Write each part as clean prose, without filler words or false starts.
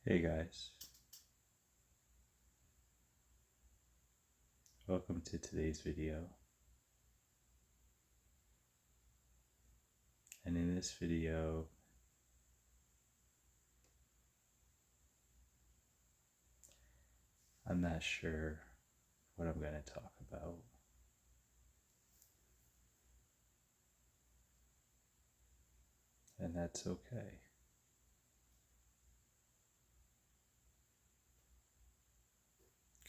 Hey guys, welcome to today's video. And in this video, I'm not sure what I'm going to talk about. And that's okay.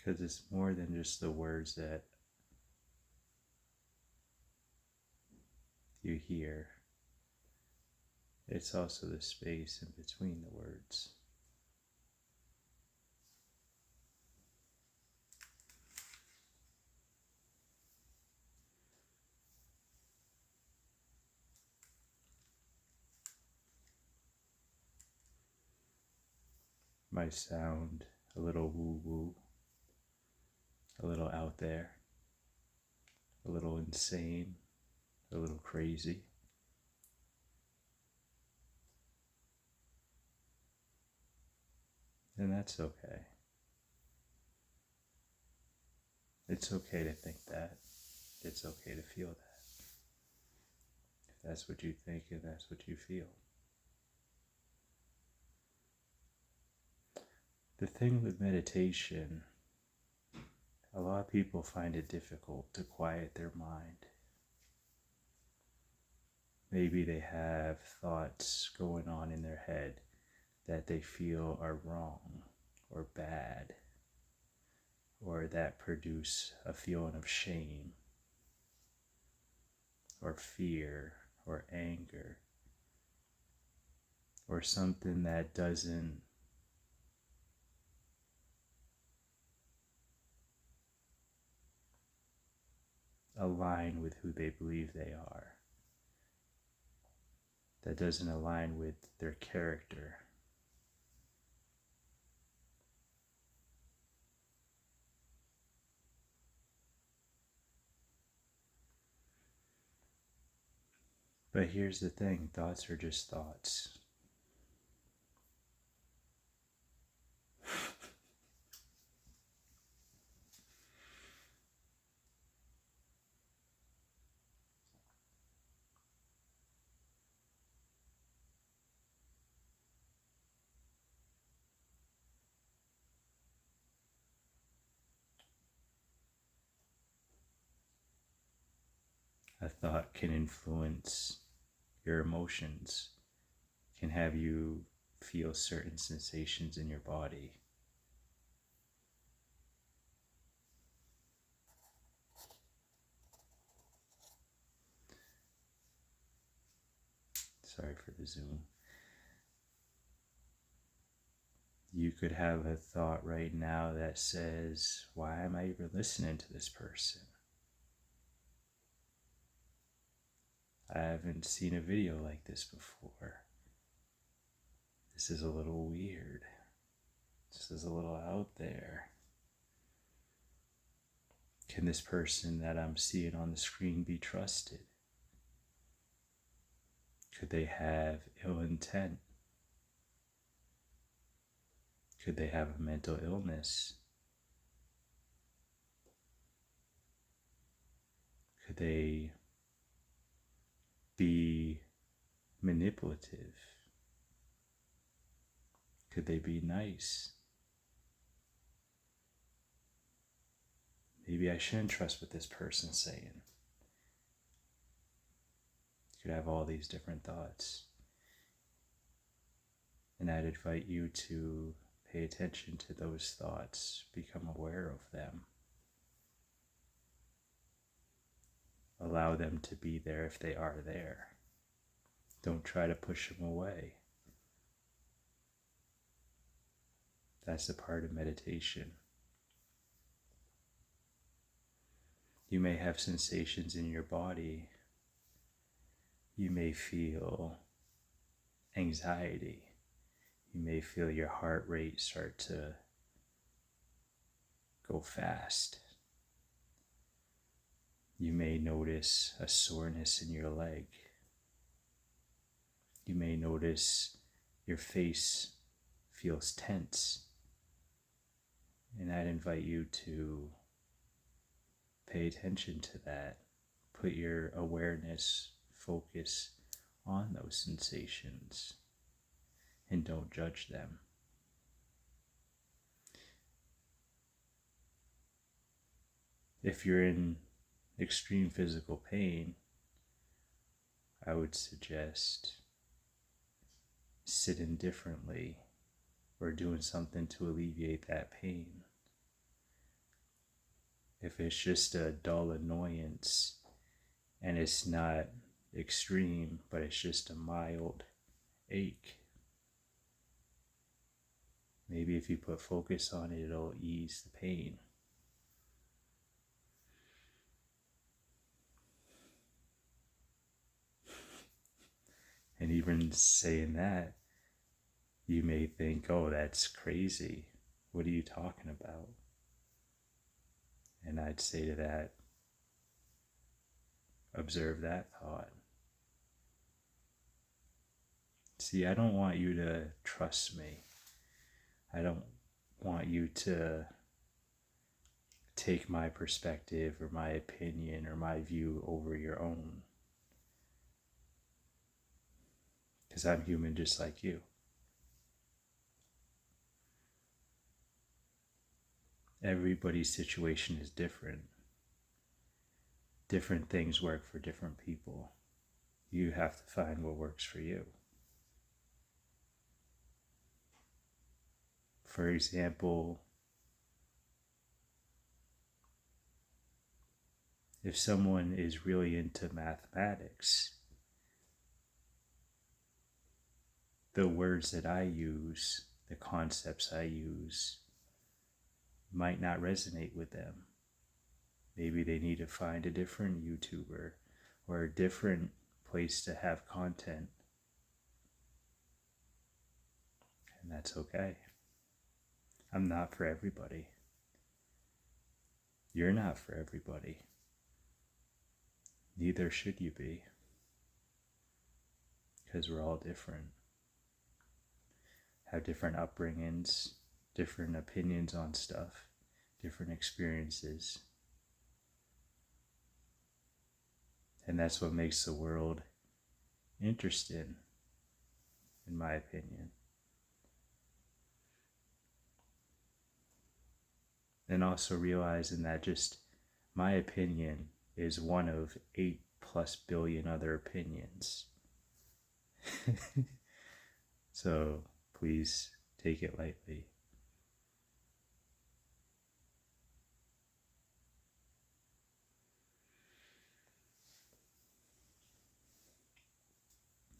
Because it's more than just the words that you hear. It's also the space in between the words. Might sound a little woo-woo, a little out there, a little insane, a little crazy. And that's okay. It's okay to think that. It's okay to feel that. If that's what you think and that's what you feel. The thing with meditation, a lot of people find it difficult to quiet their mind. Maybe they have thoughts going on in their head that they feel are wrong or bad, or that produce a feeling of shame or fear or anger, or something that doesn't align with who they believe they are, that doesn't align with their character. But here's the thing, thoughts are just thoughts. A thought can influence your emotions, can have you feel certain sensations in your body. Sorry for the zoom. You could have a thought right now that says, why am I even listening to this person? I haven't seen a video like this before. This is a little weird. This is a little out there. Can this person that I'm seeing on the screen be trusted? Could they have ill intent? Could they have a mental illness? Could they be manipulative? Could they be nice? Maybe I shouldn't trust what this person's saying. You could have all these different thoughts. And I'd invite you to pay attention to those thoughts, become aware of them. Allow them to be there if they are there. Don't try to push them away. That's a part of meditation. You may have sensations in your body. You may feel anxiety. You may feel your heart rate start to go fast. You may notice a soreness in your leg. You may notice your face feels tense. And I'd invite you to pay attention to that. Put your awareness, focus on those sensations, and don't judge them. If you're in extreme physical pain, I would suggest sitting differently or doing something to alleviate that pain. If it's just a dull annoyance and it's not extreme, but it's just a mild ache, maybe if you put focus on it, it'll ease the pain. And even saying that, you may think, oh, that's crazy. What are you talking about? And I'd say to that, observe that thought. See, I don't want you to trust me. I don't want you to take my perspective or my opinion or my view over your own. Because I'm human just like you. Everybody's situation is different. Different things work for different people. You have to find what works for you. For example, if someone is really into mathematics, the words that I use, the concepts I use, might not resonate with them. Maybe they need to find a different YouTuber or a different place to have content. And that's okay. I'm not for everybody. You're not for everybody. Neither should you be. Because we're all different. Have different upbringings, different opinions on stuff, different experiences. And that's what makes the world interesting, in my opinion. And also realizing that just my opinion is one of 8+ billion other opinions. So please take it lightly.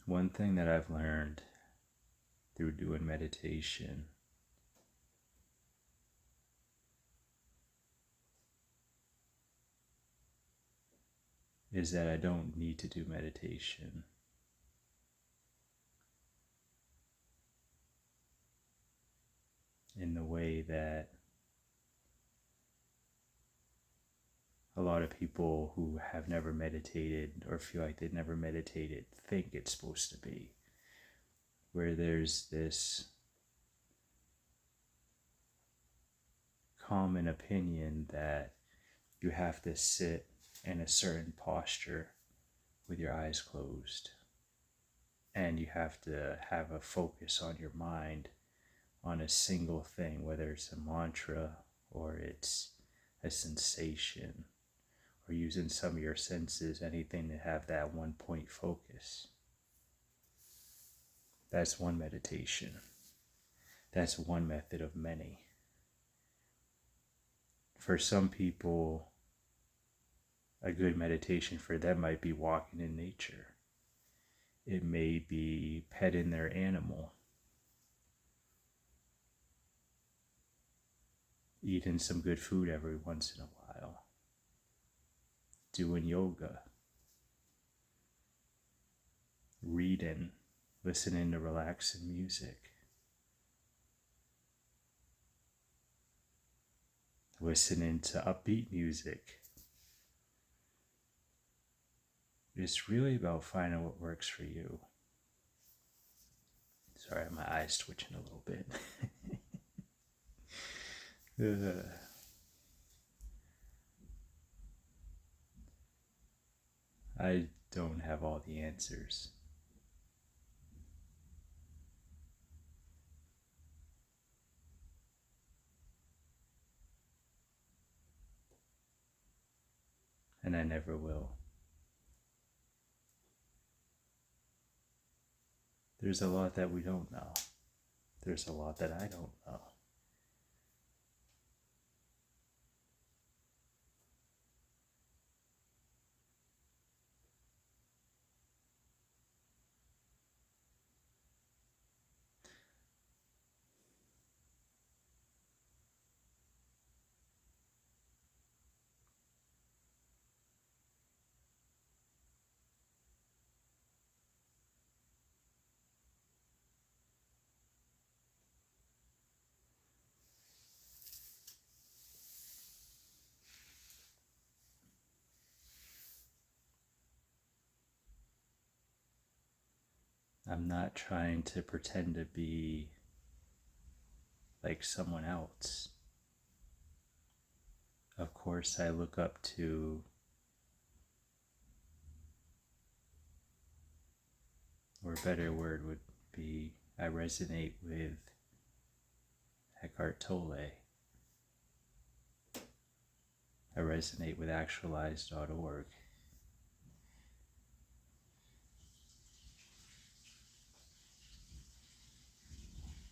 One thing that I've learned through doing meditation is that I don't need to do meditation. In the way that a lot of people who have never meditated or feel like they've never meditated think it's supposed to be. Where there's this common opinion that you have to sit in a certain posture with your eyes closed. And you have to have a focus on your mind on a single thing, whether it's a mantra or it's a sensation or using some of your senses, anything to have that one point focus. That's one meditation. That's one method of many. For some people, a good meditation for them might be walking in nature. It may be petting their animal, eating some good food every once in a while, doing yoga, reading, listening to relaxing music, listening to upbeat music. It's really about finding what works for you. Sorry, my eyes twitching a little bit. I don't have all the answers. And I never will. There's a lot that we don't know. There's a lot that I don't know. I'm not trying to pretend to be like someone else. Of course, I look up to, or a better word would be, I resonate with Eckhart Tolle. I resonate with actualize.org.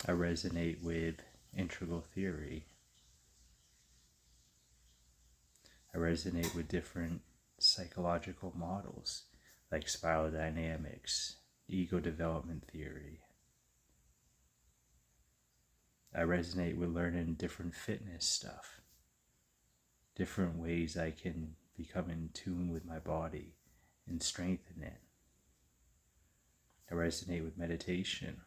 I resonate with integral theory. I resonate with different psychological models like spiral dynamics, ego development theory. I resonate with learning different fitness stuff, different ways I can become in tune with my body and strengthen it. I resonate with meditation.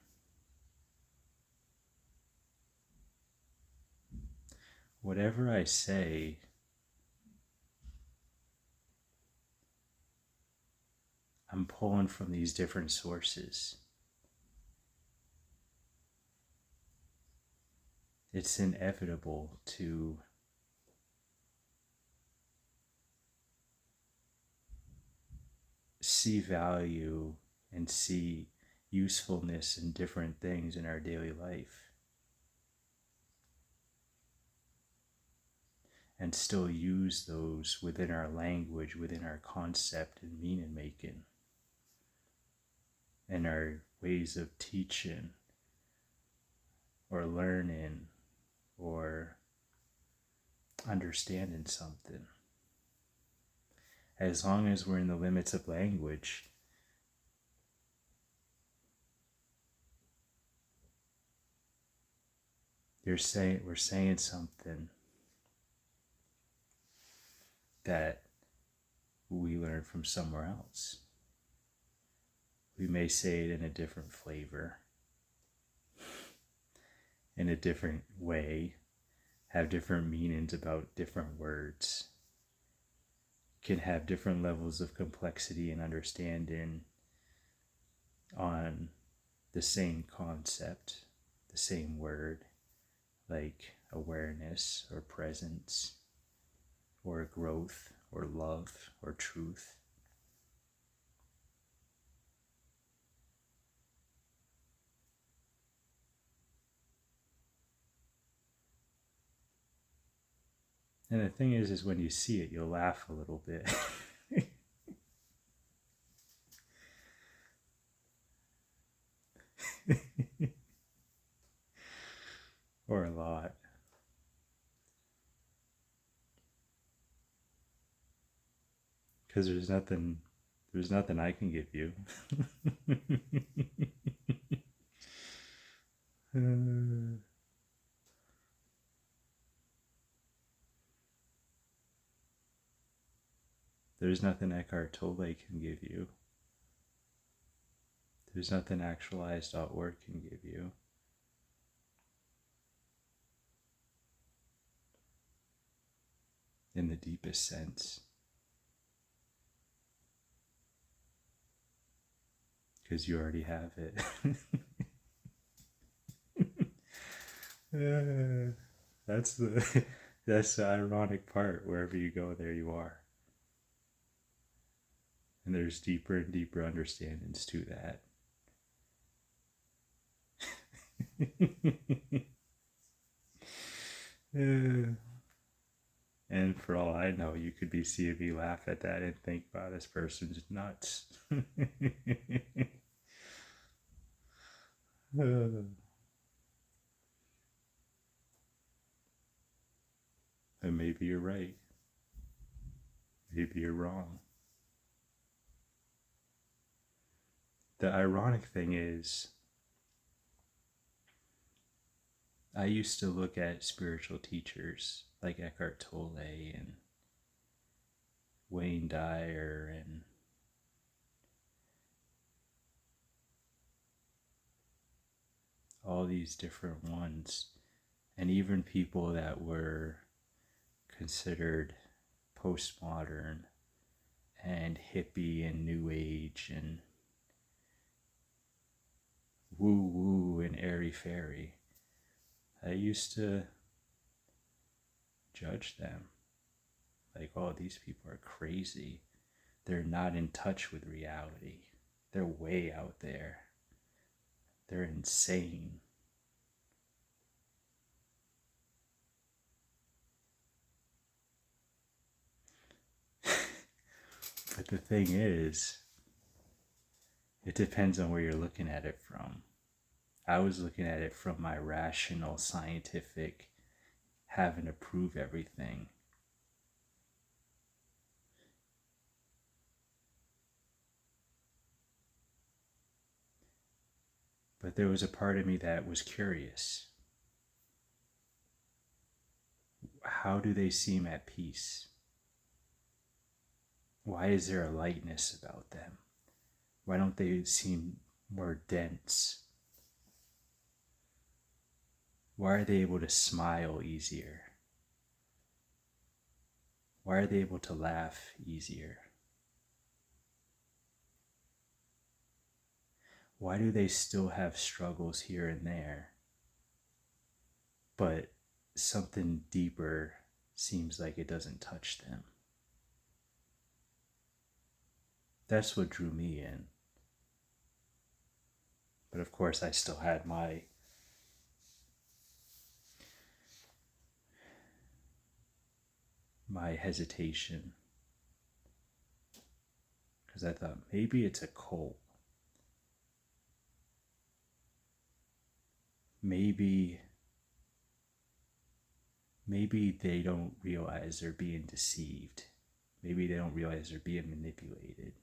Whatever I say, I'm pulling from these different sources. It's inevitable to see value and see usefulness in different things in our daily life, and still use those within our language, within our concept and meaning making, and our ways of teaching or learning or understanding something. As long as we're in the limits of language, we're saying something that we learned from somewhere else. We may say it in a different flavor, in a different way, have different meanings about different words, can have different levels of complexity and understanding on the same concept, the same word, like awareness or presence or growth or love or truth. And the thing is when you see it, you'll laugh a little bit. Or a lot. Because there's nothing I can give you. There's nothing Eckhart Tolle can give you. There's nothing actualize.org can give you. In the deepest sense. Because you already have it. Uh, that's the that's the ironic part. Wherever you go, there you are. And there's deeper and deeper understandings to that. Uh, and for all I know, you could be seeing me laugh at that and think, wow, this person's nuts. And maybe you're right. Maybe you're wrong. The ironic thing is, I used to look at spiritual teachers like Eckhart Tolle and Wayne Dyer and all these different ones, and even people that were considered postmodern and hippie and new age and woo woo and airy fairy. I used to judge them like, oh, these people are crazy. They're not in touch with reality. They're way out there. They're insane. But the thing is, it depends on where you're looking at it from. I was looking at it from my rational, scientific, having to prove everything. But there was a part of me that was curious. How do they seem at peace? Why is there a lightness about them? Why don't they seem more dense? Why are they able to smile easier? Why are they able to laugh easier? Why do they still have struggles here and there, but something deeper seems like it doesn't touch them? That's what drew me in. But of course, I still had my hesitation, because I thought maybe it's a cult. Maybe they don't realize they're being deceived. Maybe they don't realize they're being manipulated.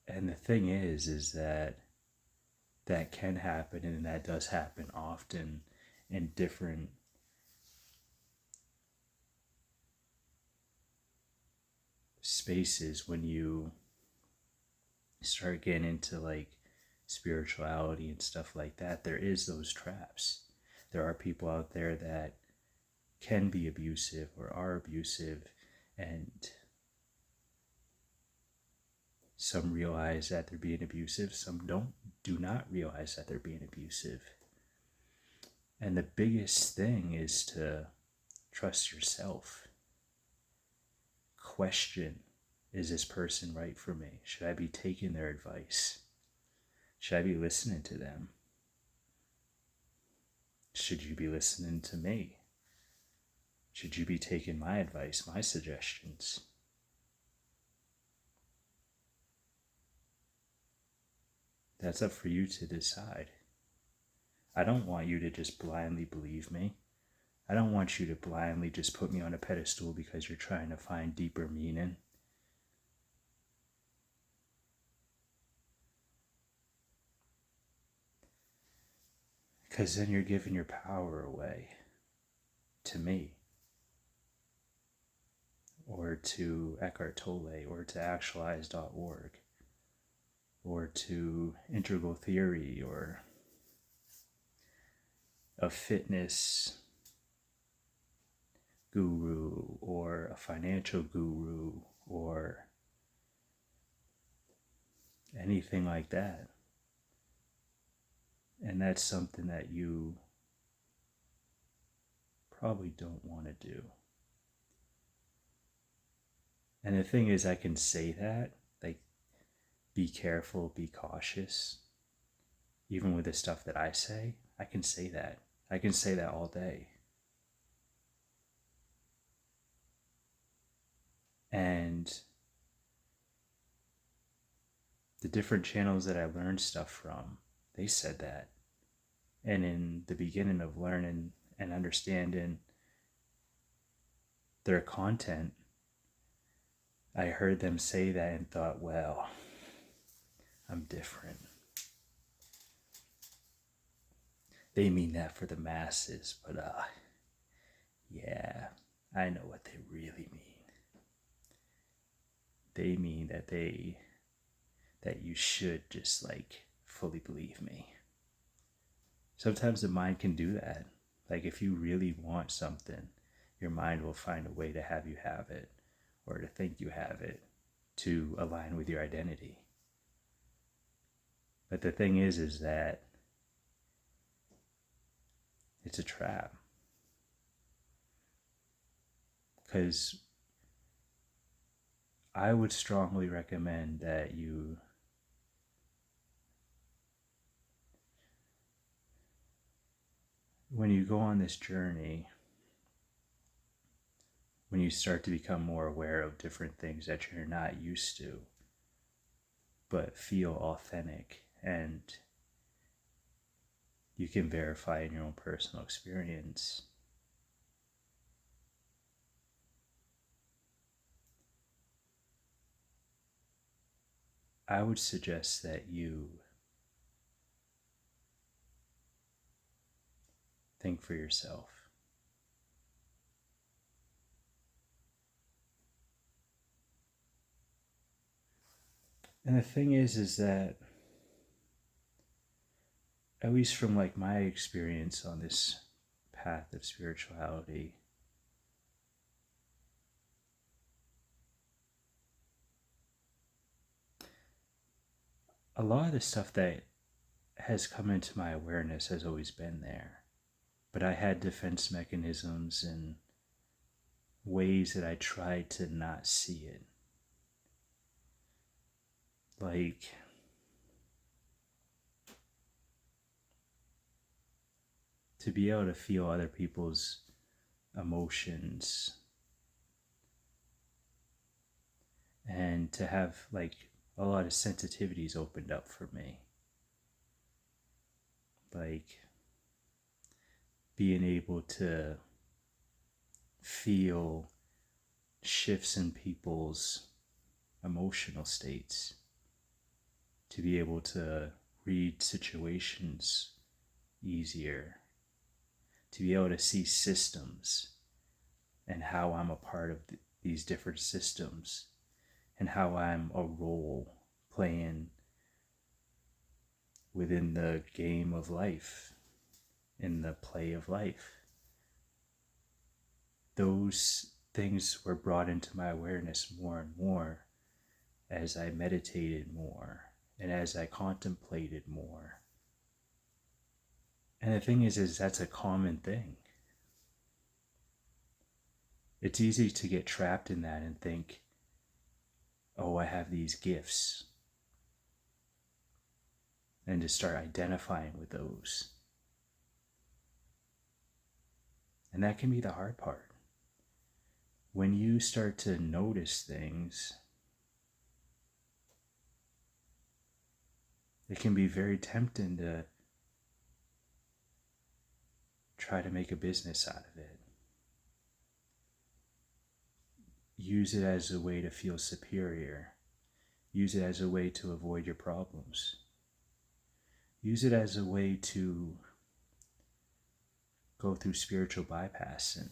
And the thing is that can happen, and that does happen often in different spaces when you start getting into like spirituality and stuff like that. There is those traps. There are people out there that can be abusive or are abusive, and some realize that they're being abusive, some do not realize that they're being abusive. And the biggest thing is to trust yourself. Question, is this person right for me? Should I be taking their advice? Should I be listening to them? Should you be listening to me? Should you be taking my advice, my suggestions? That's up for you to decide. I don't want you to just blindly believe me. I don't want you to blindly just put me on a pedestal because you're trying to find deeper meaning. Because then you're giving your power away to me, or to Eckhart Tolle, or to actualize.org, or to integral theory, or a fitness guru, or a financial guru, or anything like that. And that's something that you probably don't want to do. And the thing is, I can say that, like, be careful, be cautious. Even with the stuff that I say, I can say that. I can say that all day. And the different channels that I learned stuff from, they said that. And in the beginning of learning and understanding their content, I heard them say that and thought, well, I'm different. They mean that for the masses, but yeah, I know what they really mean. They mean that you should just like fully believe me. Sometimes the mind can do that. Like if you really want something, your mind will find a way to have you have it or to think you have it to align with your identity. But the thing is that it's a trap. Because I would strongly recommend that you when you go on this journey, when you start to become more aware of different things that you're not used to, but feel authentic and you can verify in your own personal experience, I would suggest that you think for yourself. And the thing is that at least from like my experience on this path of spirituality, a lot of the stuff that has come into my awareness has always been there. But I had defense mechanisms and ways that I tried to not see it. Like, to be able to feel other people's emotions and to have like a lot of sensitivities opened up for me. Like being able to feel shifts in people's emotional states, to be able to read situations easier, to be able to see systems and how I'm a part of these different systems and how I'm a role playing within the game of life, in the play of life. Those things were brought into my awareness more and more as I meditated more and as I contemplated more. And the thing is that's a common thing. It's easy to get trapped in that and think, oh, I have these gifts, and to start identifying with those. And that can be the hard part. When you start to notice things, it can be very tempting to try to make a business out of it. Use it as a way to feel superior. Use it as a way to avoid your problems. Use it as a way to go through spiritual bypassing,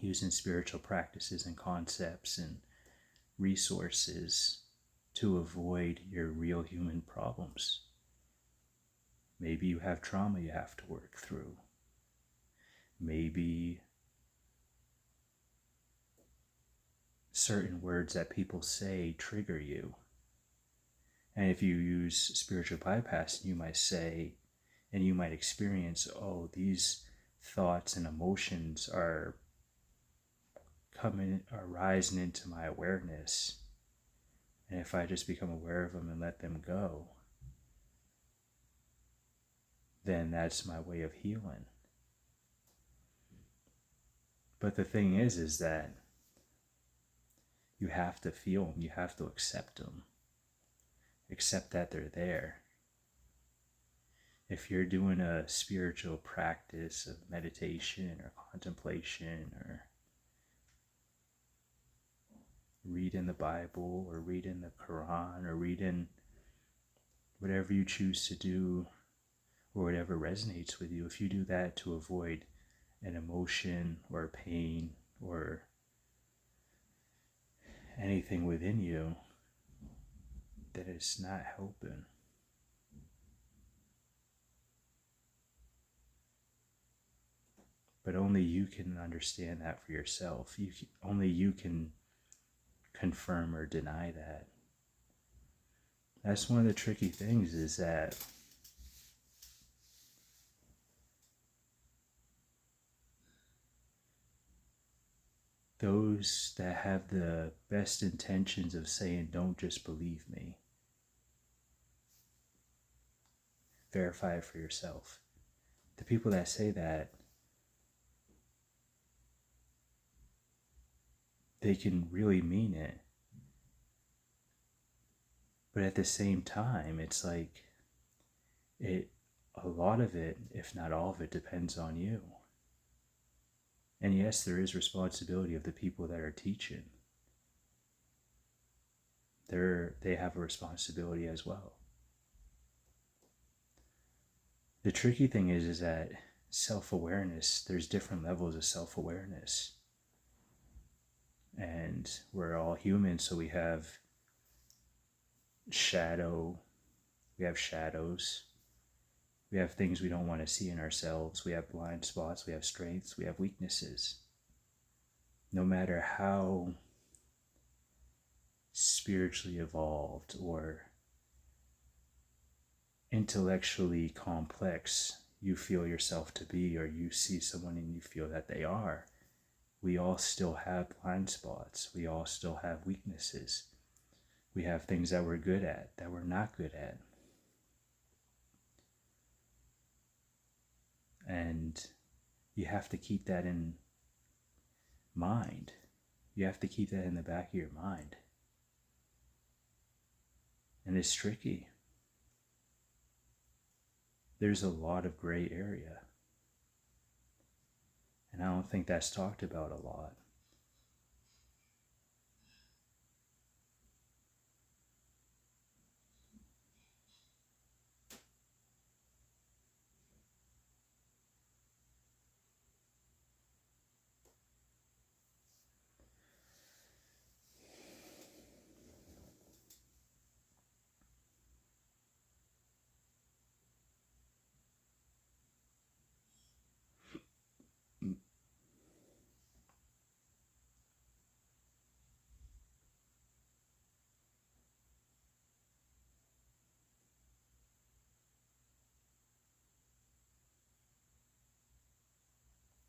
using spiritual practices and concepts and resources to avoid your real human problems. Maybe you have trauma you have to work through. Maybe certain words that people say trigger you. And if you use spiritual bypass, you might say, and you might experience, oh, these thoughts and emotions are rising into my awareness. And if I just become aware of them and let them go, then that's my way of healing. But the thing is that you have to feel them, you have to accept them, accept that they're there. If you're doing a spiritual practice of meditation or contemplation or reading the Bible or reading the Quran or reading whatever you choose to do or whatever resonates with you, if you do that to avoid an emotion or pain or anything within you, then it's not helping. But only you can understand that for yourself. Only you can confirm or deny that. That's one of the tricky things, is that those that have the best intentions of saying, don't just believe me, verify it for yourself. The people that say that, they can really mean it. But at the same time, it's like a lot of it, if not all of it, depends on you. And yes, there is responsibility of the people that are teaching. They have a responsibility as well. The tricky thing is that self-awareness, there's different levels of self-awareness. And we're all human, so we have shadows, we have things we don't want to see in ourselves, we have blind spots, we have strengths, we have weaknesses. No matter how spiritually evolved or intellectually complex you feel yourself to be, or you see someone and you feel that they are, we all still have blind spots. We all still have weaknesses. We have things that we're good at, that we're not good at. And you have to keep that in mind. You have to keep that in the back of your mind. And it's tricky. There's a lot of gray area. And I don't think that's talked about a lot.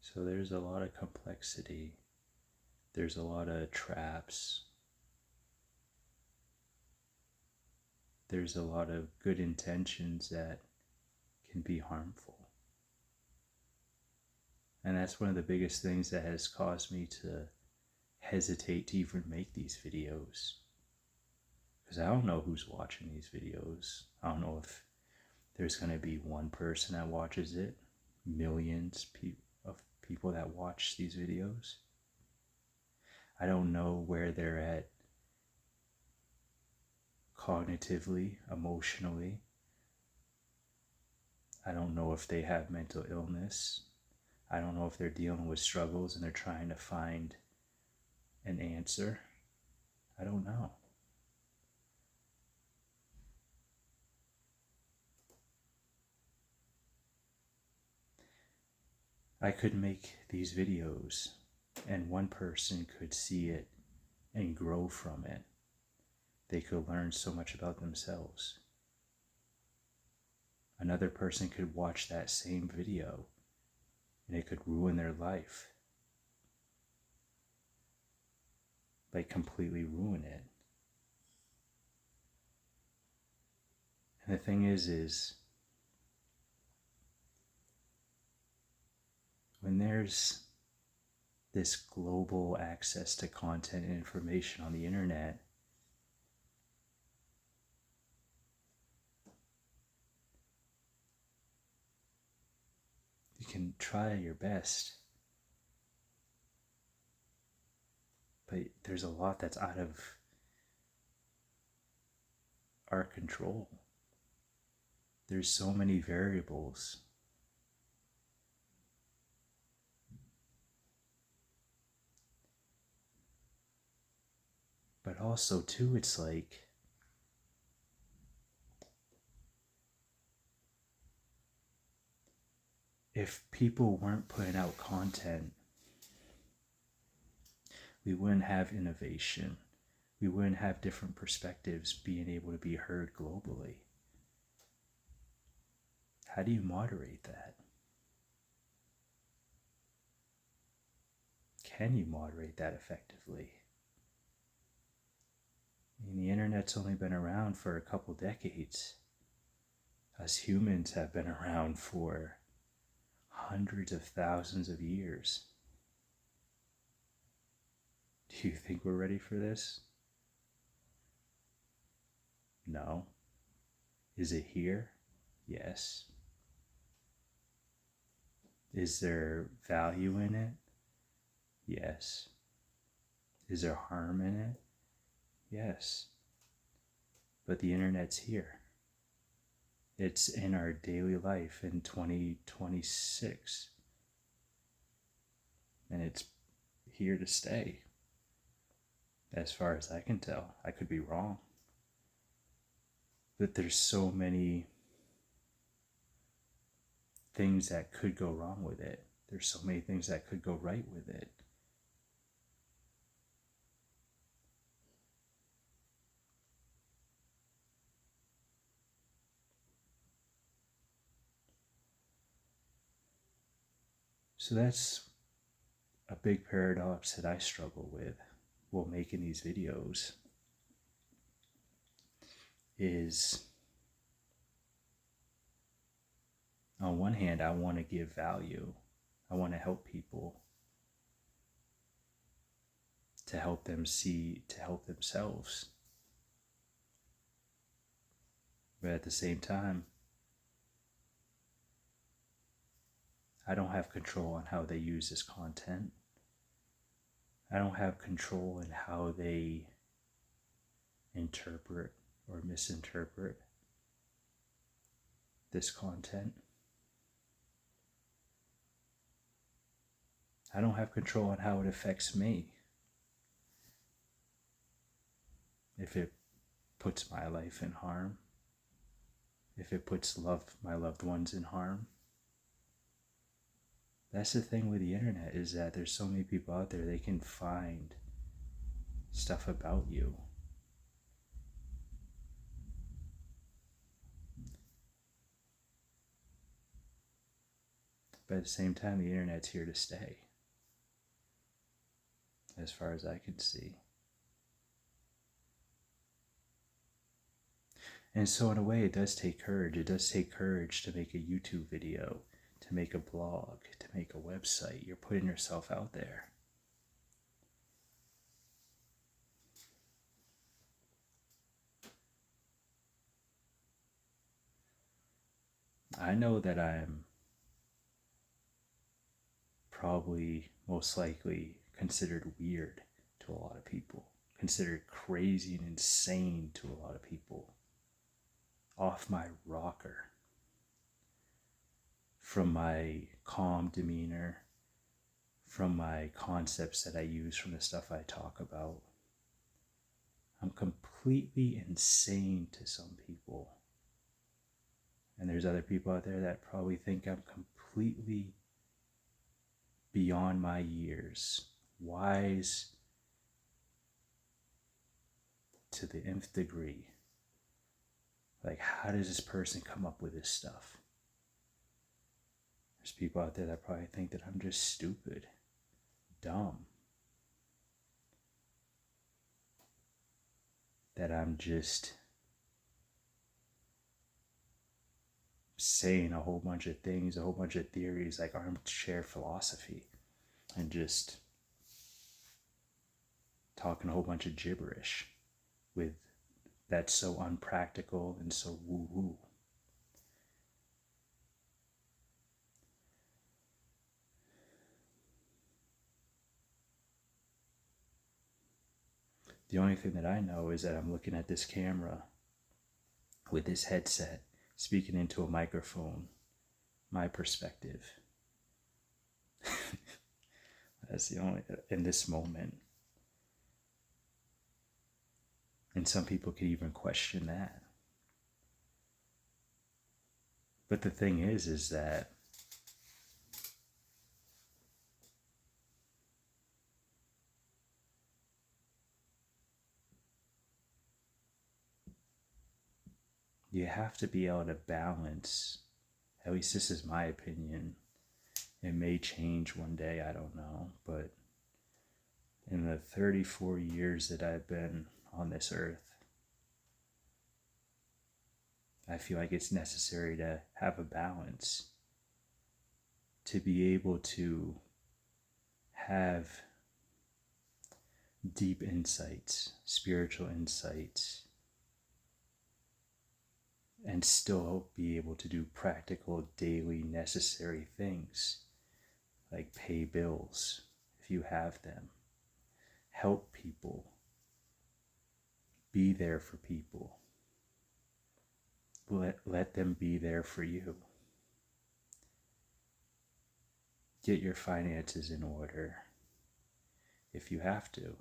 So there's a lot of complexity. There's a lot of traps. There's a lot of good intentions that can be harmful. And that's one of the biggest things that has caused me to hesitate to even make these videos. Because I don't know who's watching these videos. I don't know if there's going to be one person that watches it, millions of people that watch these videos. I don't know where they're at cognitively, emotionally. I don't know if they have mental illness. I don't know if they're dealing with struggles and they're trying to find an answer. I don't know. I could make these videos and one person could see it and grow from it. they could learn so much about themselves. Another person could watch that same video and it could ruin their life. Like completely ruin it. And the thing is when there's this global access to content and information on the internet, you can try your best, but there's a lot that's out of our control. There's so many variables. But also, too, it's like if people weren't putting out content, we wouldn't have innovation. We wouldn't have different perspectives being able to be heard globally. How do you moderate that? Can you moderate that effectively? I mean, the internet's only been around for a couple decades. Us humans have been around for hundreds of thousands of years. Do you think we're ready for this? No. Is it here? Yes. Is there value in it? Yes. Is there harm in it? Yes. But the internet's here. It's in our daily life in 2026. And it's here to stay. As far as I can tell. I could be wrong. But there's so many things that could go wrong with it. There's so many things that could go right with it. So that's a big paradox that I struggle with while making these videos is, on one hand, I want to give value. I want to help people, to help them see, to help themselves. But at the same time, I don't have control on how they use this content. I don't have control in how they interpret or misinterpret this content. I don't have control on how it affects me. If it puts my life in harm, if it puts my loved ones in harm. That's the thing with the internet, is that there's so many people out there, they can find stuff about you. But at the same time, the internet's here to stay, as far as I can see. And so in a way, it does take courage. It does take courage to make a YouTube video, to make a blog, to make a website. You're putting yourself out there. I know that I'm probably most likely considered weird to a lot of people, considered crazy and insane to a lot of people, off my rocker, from my calm demeanor, from my concepts that I use, from the stuff I talk about. I'm completely insane to some people. And there's other people out there that probably think I'm completely beyond my years, wise to the nth degree. Like, how does this person come up with this stuff? There's people out there that probably think that I'm just stupid, dumb, that I'm just saying a whole bunch of things, a whole bunch of theories, like armchair philosophy, and just talking a whole bunch of gibberish with that's so unpractical and so woo-woo. The only thing that I know is that I'm looking at this camera with this headset, speaking into a microphone, my perspective. That's the only, in this moment. And some people could even question that. But the thing is that you have to be able to balance, at least this is my opinion. It may change one day, I don't know, but in the 34 years that I've been on this earth, I feel like it's necessary to have a balance, to be able to have deep insights, spiritual insights, and still be able to do practical, daily, necessary things, like pay bills if you have them, help people, be there for people, let them be there for you. Get your finances in order if you have to.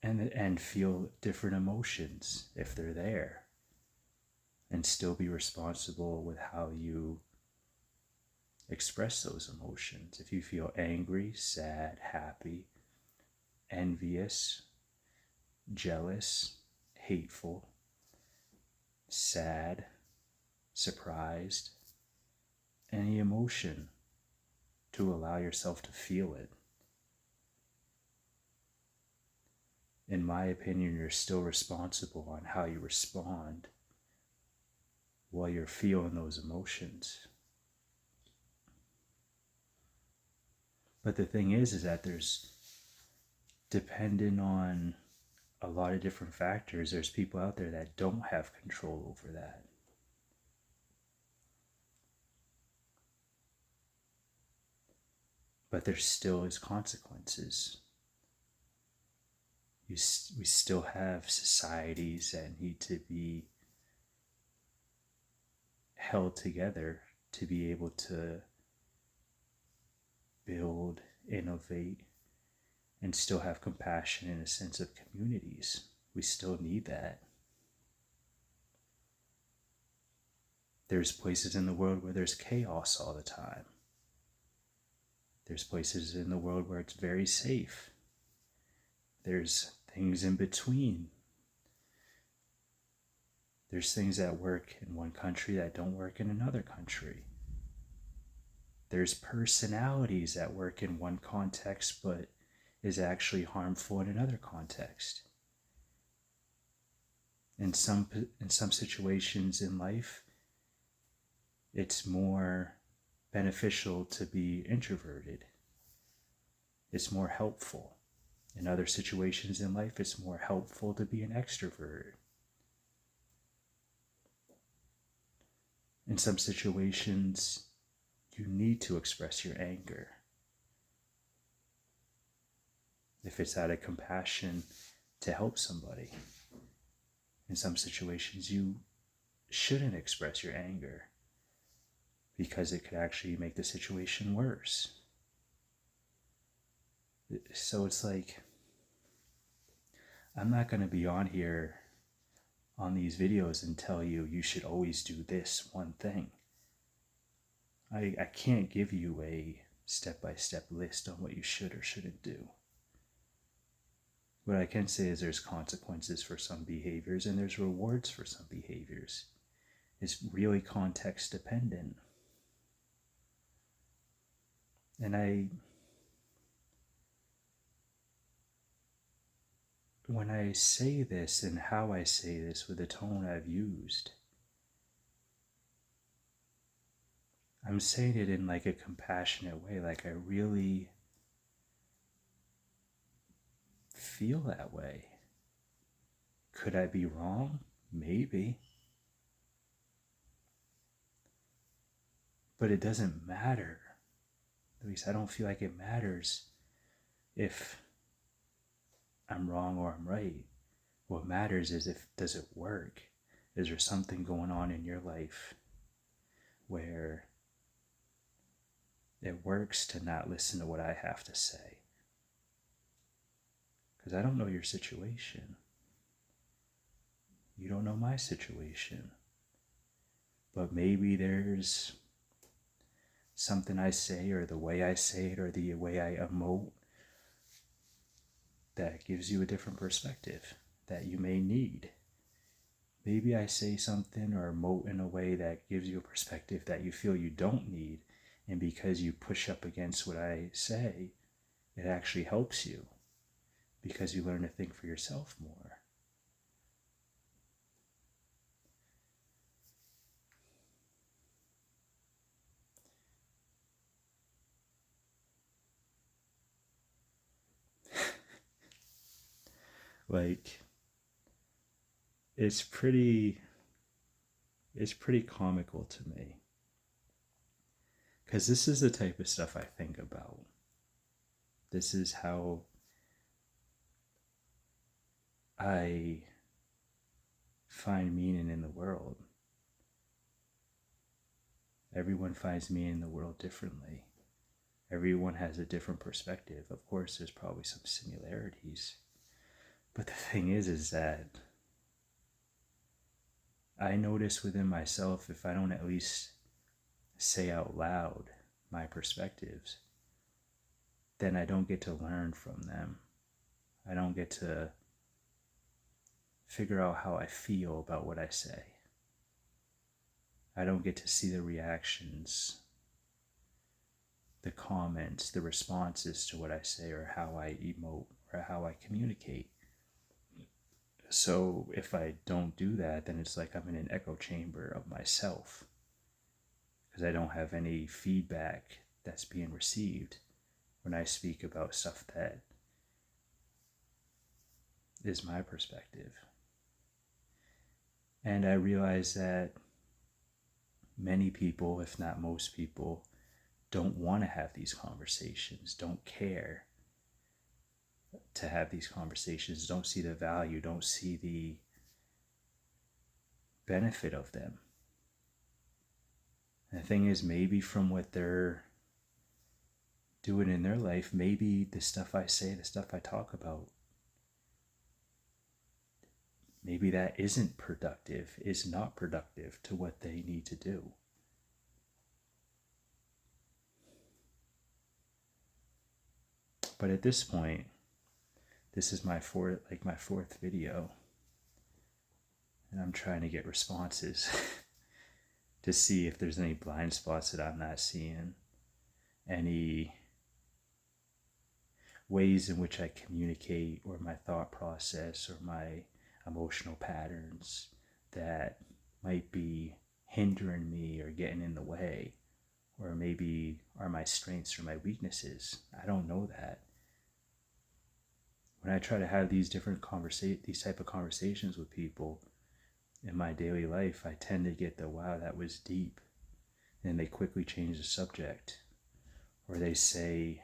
And feel different emotions if they're there, and still be responsible with how you express those emotions. If you feel angry, sad, happy, envious, jealous, hateful, sad, surprised, any emotion, to allow yourself to feel it. In my opinion, you're still responsible on how you respond while you're feeling those emotions. But the thing is that there's, depending on a lot of different factors, there's people out there that don't have control over that. But there still is consequences. We still have societies that need to be held together to be able to build, innovate, and still have compassion and a sense of communities. We still need that. There's places in the world where there's chaos all the time. There's places in the world where it's very safe. There's things in between. There's things that work in one country that don't work in another country. There's personalities that work in one context but is actually harmful in another context. In some situations in life, it's more beneficial to be introverted. It's more helpful. In other situations in life, it's more helpful to be an extrovert. In some situations, you need to express your anger. If it's out of compassion to help somebody. In some situations, you shouldn't express your anger because it could actually make the situation worse. So it's like, I'm not going to be on here on these videos and tell you you should always do this one thing. I can't give you a step-by-step list on what you should or shouldn't do. What I can say is there's consequences for some behaviors and there's rewards for some behaviors. It's really context dependent. And when I say this and how I say this with the tone I've used, I'm saying it in like a compassionate way, like I really feel that way. Could I be wrong? Maybe. But it doesn't matter. At least I don't feel like it matters if I'm wrong or I'm right. What matters is does it work? Is there something going on in your life where it works to not listen to what I have to say? Because I don't know your situation. You don't know my situation. But maybe there's something I say or the way I say it or the way I emote that gives you a different perspective that you may need. Maybe I say something or emote in a way that gives you a perspective that you feel you don't need, and because you push up against what I say, it actually helps you because you learn to think for yourself more. Like, it's pretty comical to me because this is the type of stuff I think about. This is how I find meaning in the world. Everyone finds meaning in the world differently. Everyone has a different perspective. Of course, there's probably some similarities. But the thing is that I notice within myself, if I don't at least say out loud my perspectives, then I don't get to learn from them. I don't get to figure out how I feel about what I say. I don't get to see the reactions, the comments, the responses to what I say or how I emote or how I communicate. So if I don't do that, then it's like I'm in an echo chamber of myself because I don't have any feedback that's being received when I speak about stuff that is my perspective. And I realize that many people, if not most people, don't want to have these conversations, don't care to have these conversations, don't see the value, don't see the benefit of them. And the thing is, maybe from what they're doing in their life, maybe the stuff I say, the stuff I talk about, maybe that isn't productive, is not productive to what they need to do. But at this point, this is my fourth video, and I'm trying to get responses to see if there's any blind spots that I'm not seeing, any ways in which I communicate or my thought process or my emotional patterns that might be hindering me or getting in the way, or maybe are my strengths or my weaknesses. I don't know that. When I try to have these type of conversations with people in my daily life, I tend to get the wow, that was deep, and they quickly change the subject, or they say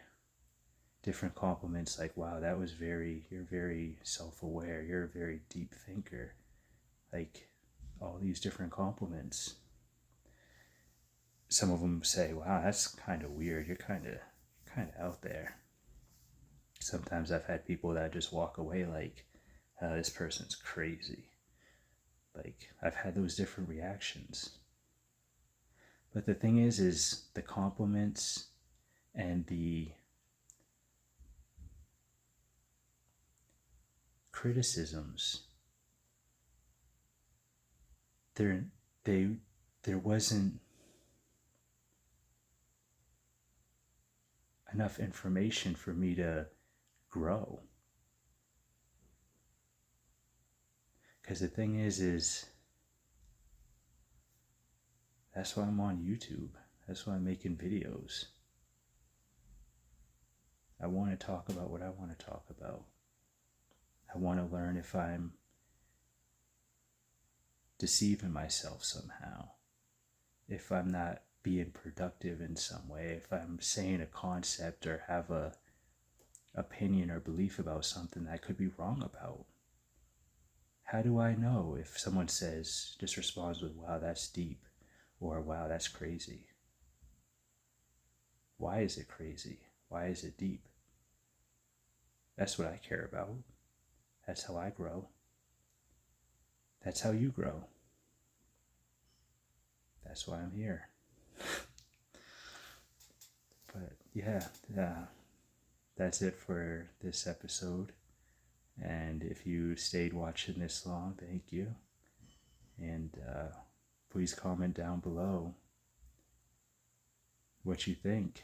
different compliments like, wow, you're very self-aware, you're a very deep thinker, like all these different compliments. Some of them say, wow, that's kind of weird, you're kind of out there. Sometimes I've had people that just walk away like, this person's crazy. Like, I've had those different reactions. But the thing is the compliments and the criticisms, there wasn't enough information for me to grow. Because the thing is that's why I'm on YouTube. That's why I'm making videos. I want to talk about what I want to talk about. I want to learn if I'm deceiving myself somehow, if I'm not being productive in some way, if I'm saying a concept or have a opinion or belief about something that I could be wrong about. How do I know if someone just responds with, wow, that's deep, or wow, that's crazy? Why is it crazy? Why is it deep? That's what I care about. That's how I grow. That's how you grow. That's why I'm here. But yeah, that's it for this episode. And if you stayed watching this long, thank you. And please comment down below what you think,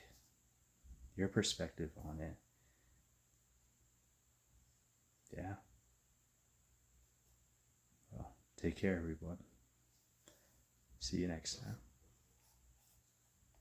your perspective on it. Yeah. Well, take care, everyone. See you next time.